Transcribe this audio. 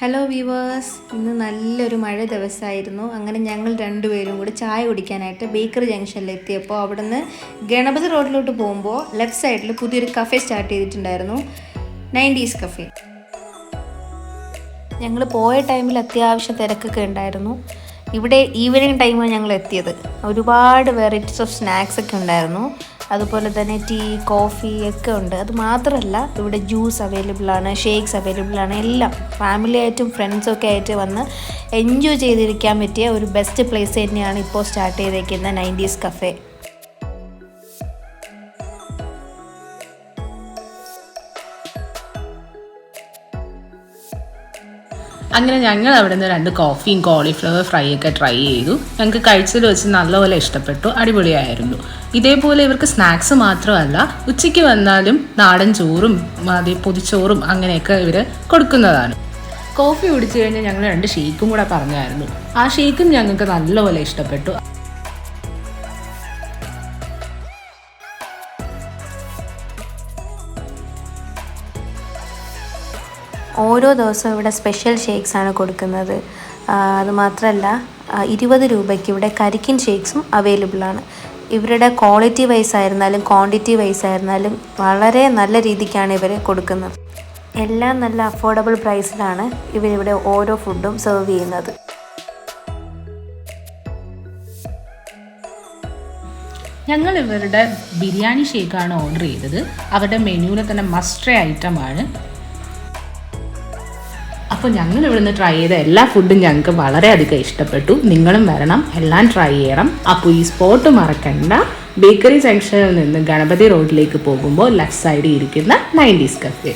Hello viewers, ഇന്ന് നല്ലൊരു മഴ ദിവസമായിരുന്നു. അങ്ങനെ ഞങ്ങൾ രണ്ടുപേരും കൂടി ചായ കുടിക്കാനായിട്ട് ബേക്കറി ജംഗ്ഷനിൽ എത്തിയപ്പോൾ അവിടുന്ന് ഗണപതി റോഡിലോട്ട് പോകുമ്പോൾ ലെഫ്റ്റ് സൈഡിൽ പുതിയൊരു കഫേ സ്റ്റാർട്ട് ചെയ്തിട്ടുണ്ടായിരുന്നു, 90s കഫേ. ഞങ്ങൾ പോയ ടൈമിൽ അത്യാവശ്യം തിരക്കൊക്കെ ഉണ്ടായിരുന്നു. ഇവിടെ ഈവനിങ് ടൈമാണ് ഞങ്ങൾ എത്തിയത്. ഒരുപാട് വെറൈറ്റീസ് ഓഫ് സ്നാക്സ് ഒക്കെ ഉണ്ടായിരുന്നു. അതുപോലെ തന്നെ ടീ, കോഫി ഒക്കെ ഉണ്ട്. അത് മാത്രമല്ല, ഇവിടെ ജ്യൂസ് അവൈലബിൾ ആണ്, ഷേക്സ് അവൈലബിൾ ആണ്. എല്ലാം ഫാമിലി ആയിട്ടും ഫ്രണ്ട്സും ഒക്കെ ആയിട്ട് വന്ന് എൻജോയ് ചെയ്തിരിക്കാൻ പറ്റിയ ഒരു ബെസ്റ്റ് പ്ലേസ് തന്നെയാണ് ഇപ്പോൾ സ്റ്റാർട്ട് ചെയ്തേക്കുന്ന 90s കഫേ. അങ്ങനെ ഞങ്ങൾ അവിടെ നിന്ന് 2 കോഫിയും കോളിഫ്ലവർ ഫ്രൈ ഒക്കെ ട്രൈ ചെയ്തു. ഞങ്ങൾക്ക് കഴിച്ചതിൽ വെച്ച് നല്ലപോലെ ഇഷ്ടപ്പെട്ടു, അടിപൊളിയായിരുന്നു. ഇതേപോലെ ഇവർക്ക് സ്നാക്സ് മാത്രമല്ല, ഉച്ചയ്ക്ക് വന്നാലും നാടൻ ചോറും പൊതിച്ചോറും അങ്ങനെയൊക്കെ ഇവർ കൊടുക്കുന്നതാണ്. കോഫി കുടിച്ചു കഴിഞ്ഞാൽ ഞങ്ങൾ 2 ഷേക്കും കൂടെ പറഞ്ഞായിരുന്നു. ആ ഷേക്കും ഞങ്ങൾക്ക് നല്ലപോലെ ഇഷ്ടപ്പെട്ടു. ഓരോ ദിവസവും ഇവിടെ സ്പെഷ്യൽ ഷേക്സ് ആണ് കൊടുക്കുന്നത്. അതുമാത്രമല്ല, 20 രൂപയ്ക്ക് ഇവിടെ കരിക്കിൻ ഷേക്സും അവൈലബിൾ ആണ്. ഇവരുടെ ക്വാളിറ്റി വൈസ് ആയിരുന്നാലും ക്വാണ്ടിറ്റി വൈസ് ആയിരുന്നാലും വളരെ നല്ല രീതിക്കാണ് ഇവർ കൊടുക്കുന്നത്. എല്ലാം നല്ല അഫോർഡബിൾ പ്രൈസിലാണ് ഇവരിവിടെ ഓരോ ഫുഡും സെർവ് ചെയ്യുന്നത്. ഞങ്ങൾ ഇവരുടെ ബിരിയാണി ഷേക്കാണ് ഓർഡർ ചെയ്തത്. അവരുടെ മെനുവിലെ തന്നെ മസ്റ്റ് ട്രൈ ഐറ്റമാണ്. അപ്പോൾ ഞങ്ങൾ ഇവിടുന്ന് ട്രൈ ചെയ്ത എല്ലാ ഫുഡും ഞങ്ങൾക്ക് വളരെയധികം ഇഷ്ടപ്പെട്ടു. നിങ്ങളും വരണം, എല്ലാം ട്രൈ ചെയ്യണം. അപ്പോൾ ഈ സ്പോട്ട് മറക്കണ്ട. ബേക്കറി ജംഗ്ഷനിൽ നിന്ന് ഗണപതി റോഡിലേക്ക് പോകുമ്പോൾ ലെഫ്റ്റ് സൈഡിൽ ഇരിക്കുന്ന 90s കഫേ.